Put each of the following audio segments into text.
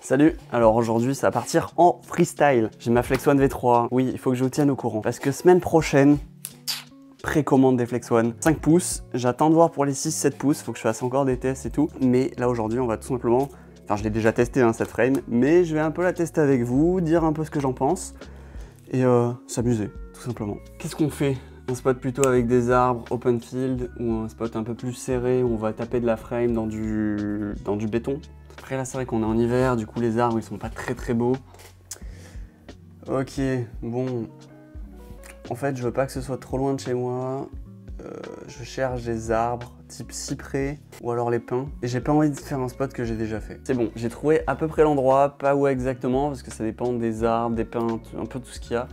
Salut. Alors aujourd'hui ça va partir en freestyle. J'ai ma Flex One V3. Oui, il faut que je vous tienne au courant. Parce que semaine prochaine, précommande des Flex One. 5 pouces. J'attends de voir pour les 6-7 pouces. Faut que je fasse encore des tests et tout. Mais là aujourd'hui on va tout simplement... Enfin je l'ai déjà testé hein, cette frame. Mais je vais un peu la tester avec vous. Dire un peu ce que j'en pense. Et s'amuser tout simplement. Qu'est-ce qu'on fait? Un spot plutôt avec des arbres, open field, ou un spot un peu plus serré où on va taper de la frame dans du béton. Après là c'est vrai qu'on est en hiver, du coup les arbres ils sont pas très beaux. Ok, bon. En fait je veux pas que ce soit trop loin de chez moi. Je cherche des arbres type cyprès ou alors les pins. Et j'ai pas envie de faire un spot que j'ai déjà fait. C'est bon, j'ai trouvé à peu près l'endroit, pas où exactement parce que ça dépend des arbres, des pins, un peu tout ce qu'il y a.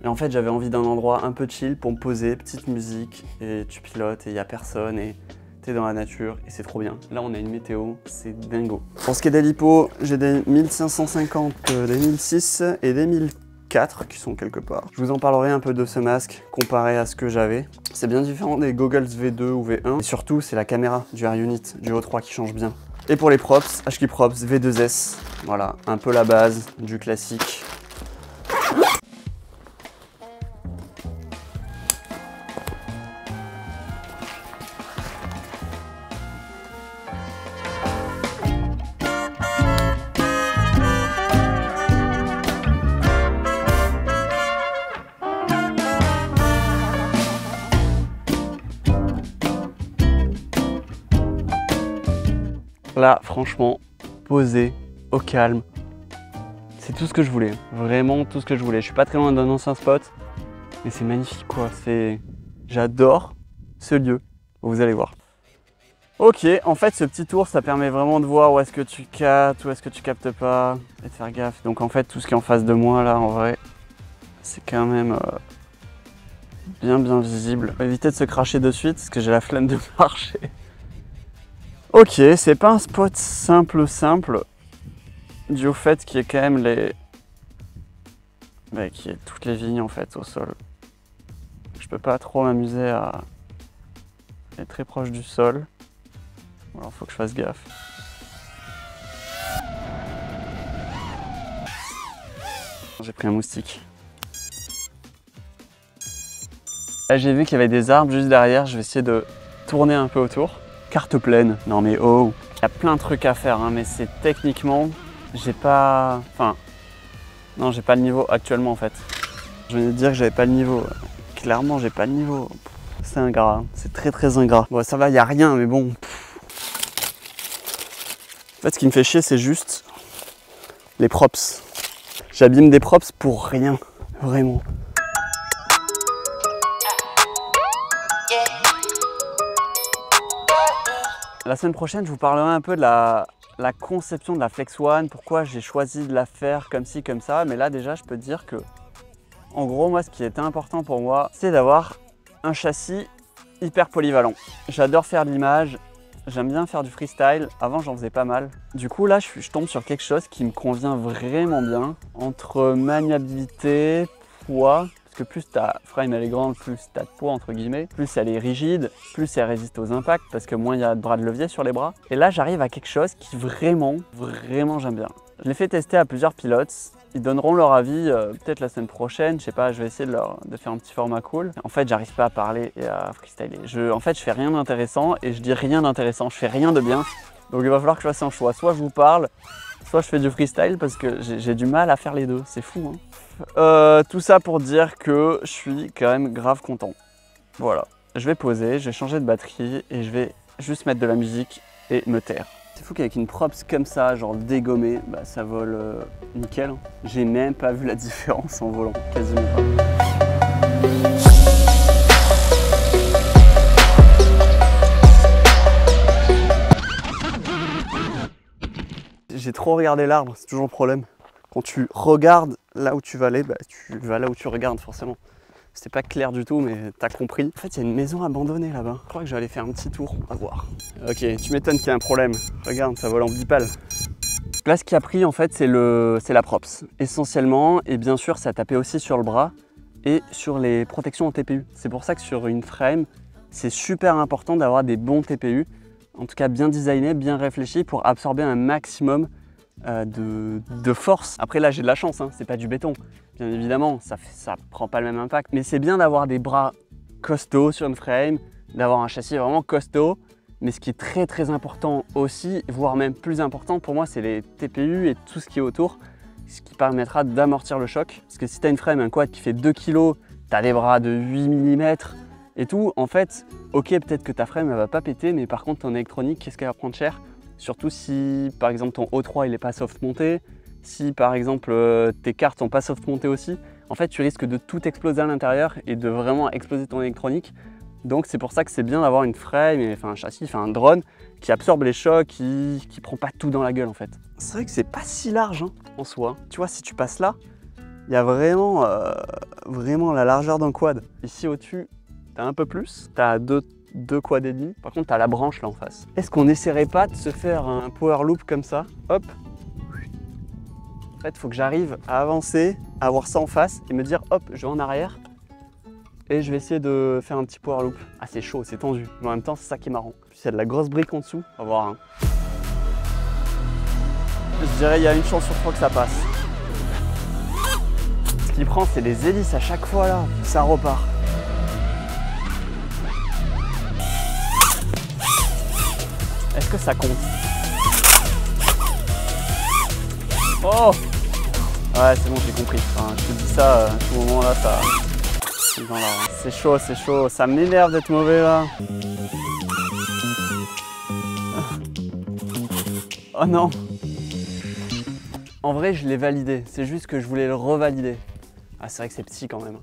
Et en fait j'avais envie d'un endroit un peu chill pour me poser, petite musique, et tu pilotes et il n'y a personne et t'es dans la nature et c'est trop bien. Là on a une météo, c'est dingo. Pour ce qui est des lipos, j'ai des 1550, des 1006 et des 1004 qui sont quelque part. Je vous en parlerai un peu de ce masque comparé à ce que j'avais. C'est bien différent des goggles V2 ou V1. Et surtout c'est la caméra du Air Unit, du O3 qui change bien. Et pour les props, HK Props V2S, voilà, un peu la base du classique. Là, franchement, posé, au calme, c'est tout ce que je voulais. Vraiment tout ce que je voulais. Je suis pas très loin d'un ancien spot, mais c'est magnifique quoi. J'adore ce lieu. Vous allez voir. Ok, en fait, ce petit tour, ça permet vraiment de voir où est-ce que tu captes, où est-ce que tu captes pas, et de faire gaffe. Donc en fait, tout ce qui est en face de moi, là, en vrai, c'est quand même bien visible. Faut éviter de se cracher de suite, parce que j'ai la flemme de marcher. Ok, c'est pas un spot simple, dû au fait qu'il y ait quand même qu'il y ait toutes les vignes en fait au sol. Je peux pas trop m'amuser à être très proche du sol. Alors faut que je fasse gaffe. J'ai pris un moustique. Là j'ai vu qu'il y avait des arbres juste derrière, je vais essayer de tourner un peu autour. Carte pleine, non mais oh, il y a plein de trucs à faire, hein, mais c'est techniquement, j'ai pas, non j'ai pas le niveau actuellement en fait. Je venais de dire que j'avais pas le niveau, clairement j'ai pas le niveau, c'est ingrat, c'est très ingrat. Bon ça va, il y a rien, mais bon. En fait ce qui me fait chier c'est juste les props. J'abîme des props pour rien, vraiment. La semaine prochaine, je vous parlerai un peu de la conception de la Flex One, pourquoi j'ai choisi de la faire comme ci, comme ça. Mais là, déjà, je peux te dire que, en gros, moi, ce qui était important pour moi, c'est d'avoir un châssis hyper polyvalent. J'adore faire de l'image, j'aime bien faire du freestyle. Avant, j'en faisais pas mal. Du coup, là, je tombe sur quelque chose qui me convient vraiment bien. Entre maniabilité, poids, que plus ta frame elle est grande, plus tu as de poids entre guillemets, plus elle est rigide, plus elle résiste aux impacts parce que moins il y a de bras de levier sur les bras. Et là j'arrive à quelque chose qui vraiment j'aime bien. Je l'ai fait tester à plusieurs pilotes, ils donneront leur avis peut-être la semaine prochaine, je sais pas, je vais essayer de faire un petit format cool. En fait j'arrive pas à parler et à freestyler. En fait je fais rien d'intéressant et je dis rien d'intéressant, je fais rien de bien. Donc il va falloir que je fasse un choix, soit je vous parle, soit je fais du freestyle parce que j'ai du mal à faire les deux, c'est fou hein. Tout ça pour dire que je suis quand même grave content. Voilà, je vais poser, je vais changer de batterie et je vais juste mettre de la musique et me taire. C'est fou qu'avec une props comme ça, genre dégommée, bah ça vole nickel. J'ai même pas vu la différence en volant, quasiment pas. J'ai trop regardé l'arbre, c'est toujours le problème. Quand tu regardes là où tu vas aller, bah, tu vas là où tu regardes forcément. C'était pas clair du tout, mais t'as compris. En fait, il y a une maison abandonnée là-bas. Je crois que je vais aller faire un petit tour, on va voir. Ok, tu m'étonnes qu'il y a un problème. Regarde, ça vole en bipale. Là, ce qui a pris, en fait, c'est la props. Essentiellement, et bien sûr, ça a tapé aussi sur le bras et sur les protections en TPU. C'est pour ça que sur une frame, c'est super important d'avoir des bons TPU. En tout cas, bien designés, bien réfléchis pour absorber un maximum de force. Après là j'ai de la chance, hein, c'est pas du béton. Bien évidemment, ça prend pas le même impact. Mais c'est bien d'avoir des bras costauds sur une frame, d'avoir un châssis vraiment costaud. Mais ce qui est très très important aussi, voire même plus important pour moi, c'est les TPU et tout ce qui est autour. Ce qui permettra d'amortir le choc. Parce que si tu as une frame, un quad qui fait 2 kg, tu as des bras de 8 mm et tout, en fait, ok, peut-être que ta frame elle va pas péter, mais par contre ton électronique, qu'est-ce qu'elle va prendre cher? Surtout si par exemple ton O3 il est pas soft monté, si par exemple tes cartes sont pas soft montées aussi, en fait tu risques de tout exploser à l'intérieur et de vraiment exploser ton électronique. Donc c'est pour ça que c'est bien d'avoir une frame, enfin un châssis, enfin un drone qui absorbe les chocs, qui prend pas tout dans la gueule en fait. C'est vrai que c'est pas si large hein, en soi. Tu vois, si tu passes là, il y a vraiment, vraiment la largeur d'un quad. Ici au-dessus, tu as un peu plus, tu as deux quads et demi. Par contre, tu as la branche là en face. Est-ce qu'on n'essaierait pas de se faire un power loop comme ça? Hop. En fait, il faut que j'arrive à avancer, à avoir ça en face et me dire hop, je vais en arrière. Et je vais essayer de faire un petit power loop. Ah c'est chaud, c'est tendu. Mais en même temps, c'est ça qui est marrant. Puis il y a de la grosse brique en dessous. On va voir. Hein. Je dirais il y a une chance sur 3 que ça passe. Ce qu'il prend, c'est les hélices à chaque fois là. Ça repart. Est-ce que ça compte? Oh! Ouais, c'est bon, j'ai compris. Enfin, je te dis ça, à ce moment-là, ça... C'est chaud, c'est chaud. Ça m'énerve d'être mauvais là. Oh non. En vrai, je l'ai validé. C'est juste que je voulais le revalider. Ah, c'est vrai que c'est petit quand même.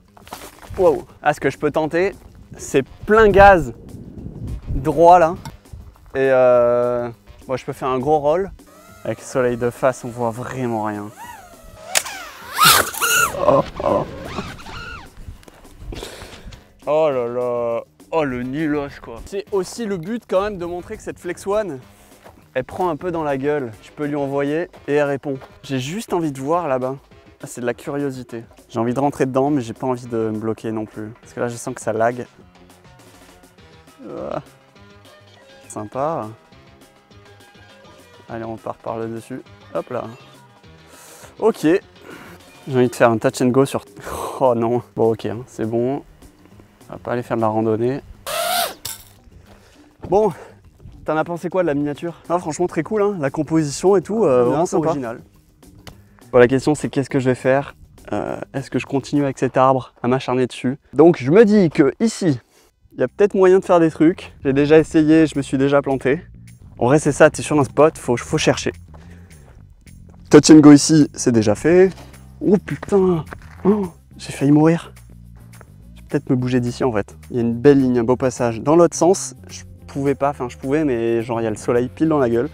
Wow. Ah, ce que je peux tenter, c'est plein gaz droit là. Et bon, je peux faire un gros roll. Avec le soleil de face, on voit vraiment rien. Oh, oh. Oh là là, oh le nulos quoi. C'est aussi le but quand même de montrer que cette Flex One, elle prend un peu dans la gueule. Tu peux lui envoyer et elle répond. J'ai juste envie de voir là-bas. Ah, c'est de la curiosité. J'ai envie de rentrer dedans mais j'ai pas envie de me bloquer non plus. Parce que là je sens que ça lag. Sympa. Allez, on part par le dessus. Hop là. Ok. J'ai envie de faire un touch and go sur... Oh non. Bon ok, hein, c'est bon. On va pas aller faire de la randonnée. Bon, t'en as pensé quoi de la miniature? Ah, franchement très cool, hein, la composition et tout, vraiment sympa. Original. Bon, la question c'est qu'est-ce que je vais faire? Est-ce que je continue avec cet arbre à m'acharner dessus? Donc je me dis que ici, il y a peut-être moyen de faire des trucs. J'ai déjà essayé, je me suis déjà planté. En vrai c'est ça, t'es sur un spot, faut chercher. Touch and go ici, c'est déjà fait. Oh putain, oh, j'ai failli mourir. Peut-être me bouger d'ici en fait. Il y a une belle ligne, un beau passage. Dans l'autre sens, je pouvais pas, enfin je pouvais, mais genre il y a le soleil pile dans la gueule.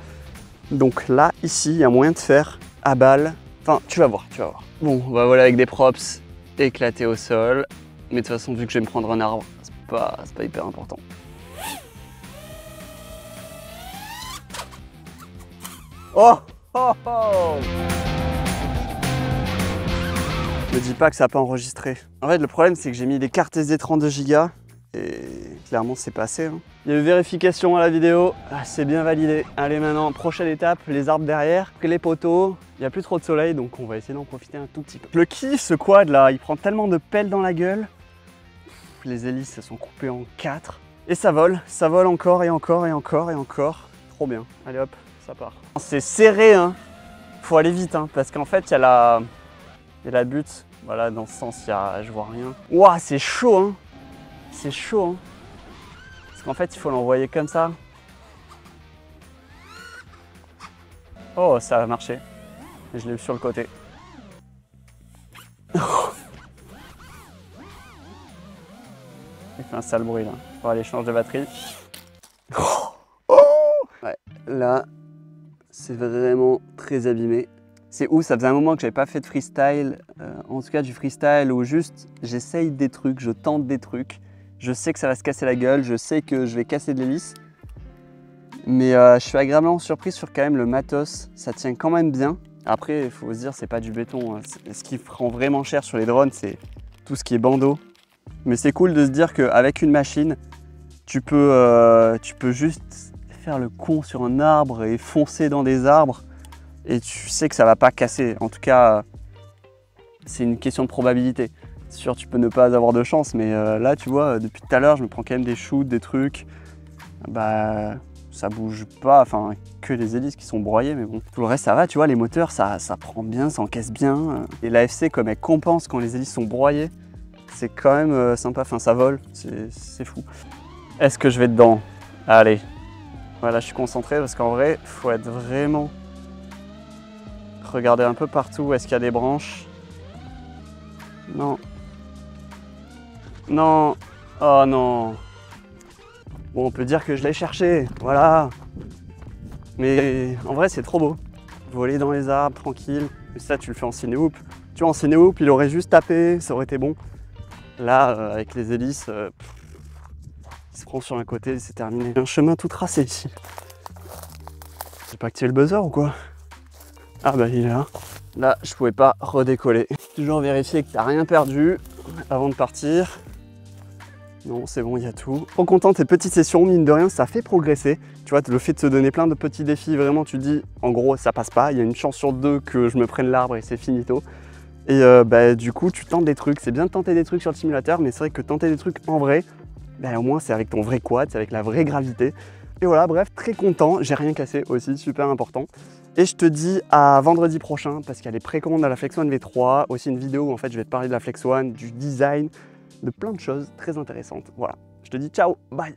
Donc là, ici, il y a moyen de faire à balle. Enfin, tu vas voir, tu vas voir. Bon, on va voler avec des props éclatés au sol. Mais de toute façon, vu que je vais me prendre un arbre, c'est pas hyper important. Oh, oh, oh. Me dis pas que ça n'a pas enregistré. En fait, le problème, c'est que j'ai mis des cartes SD 32 Go et clairement, c'est pas assez. Hein. Il y a eu vérification à la vidéo, c'est bien validé. Allez, maintenant, prochaine étape, les arbres derrière, les poteaux. Il n'y a plus trop de soleil, donc on va essayer d'en profiter un tout petit peu. Je le kiffe, ce quad là, il prend tellement de pelles dans la gueule. Les hélices se sont coupées en 4. Et ça vole encore et encore et encore et encore. Trop bien. Allez hop, ça part. C'est serré, hein. Faut aller vite, hein, parce qu'en fait, il y a la butte, voilà, dans ce sens, je vois rien. Ouah, c'est chaud, hein. C'est chaud, hein. Parce qu'en fait, il faut l'envoyer comme ça. Oh, ça a marché. Et je l'ai eu sur le côté. Il fait un sale bruit, là. Bon, allez, change de batterie. Ouais, là, c'est vraiment très abîmé. C'est où ça faisait un moment que j'avais pas fait de freestyle, en tout cas du freestyle où juste j'essaye des trucs, je tente des trucs, je sais que ça va se casser la gueule, je sais que je vais casser de l'hélice, mais je suis agréablement surpris sur quand même le matos, ça tient quand même bien. Après il faut se dire c'est pas du béton, hein. Ce qui prend vraiment cher sur les drones c'est tout ce qui est bandeau, mais c'est cool de se dire qu'avec une machine tu peux juste faire le con sur un arbre et foncer dans des arbres. et tu sais que ça va pas casser. En tout cas, c'est une question de probabilité. C'est sûr, tu peux ne pas avoir de chance, mais là, tu vois, depuis tout à l'heure, je me prends quand même des shoots, des trucs. Bah, ça bouge pas, enfin, que les hélices qui sont broyées, mais bon. Tout le reste, ça va, tu vois, les moteurs, ça prend bien, ça encaisse bien. Et l'AFC, comme elle compense quand les hélices sont broyées, c'est quand même sympa, enfin, ça vole, c'est fou. Est-ce que je vais dedans? Allez. Voilà, je suis concentré parce qu'en vrai, il faut être vraiment... Regarder un peu partout, est-ce qu'il y a des branches? Non. Non. Oh non. Bon, on peut dire que je l'ai cherché, voilà. Mais en vrai, c'est trop beau. Voler dans les arbres, tranquille. Mais ça, tu le fais en ciné-hoop. Tu vois, en ciné-hoop, il aurait juste tapé, ça aurait été bon. Là, avec les hélices, il se prend sur un côté, c'est terminé. Un chemin tout tracé ici. J'ai pas activé le buzzer ou quoi? Ah bah il est là. Là, je pouvais pas redécoller. Toujours vérifier que t'as rien perdu avant de partir. Non, c'est bon, il y a tout. Trop content de ces petites sessions, mine de rien, ça fait progresser. Tu vois, le fait de se donner plein de petits défis, vraiment, tu dis, en gros, ça passe pas. Il y a une chance sur 2 que je me prenne l'arbre et c'est finito. Et bah, du coup, tu tentes des trucs. C'est bien de tenter des trucs sur le simulateur, mais c'est vrai que tenter des trucs en vrai, bah, au moins, c'est avec ton vrai quad, c'est avec la vraie gravité. Et voilà, bref, très content. J'ai rien cassé aussi, super important. Et je te dis à vendredi prochain, parce qu'il y a les précommandes à la Flex One V3, aussi une vidéo où en fait je vais te parler de la Flex One, du design, de plein de choses très intéressantes. Voilà, je te dis ciao, bye.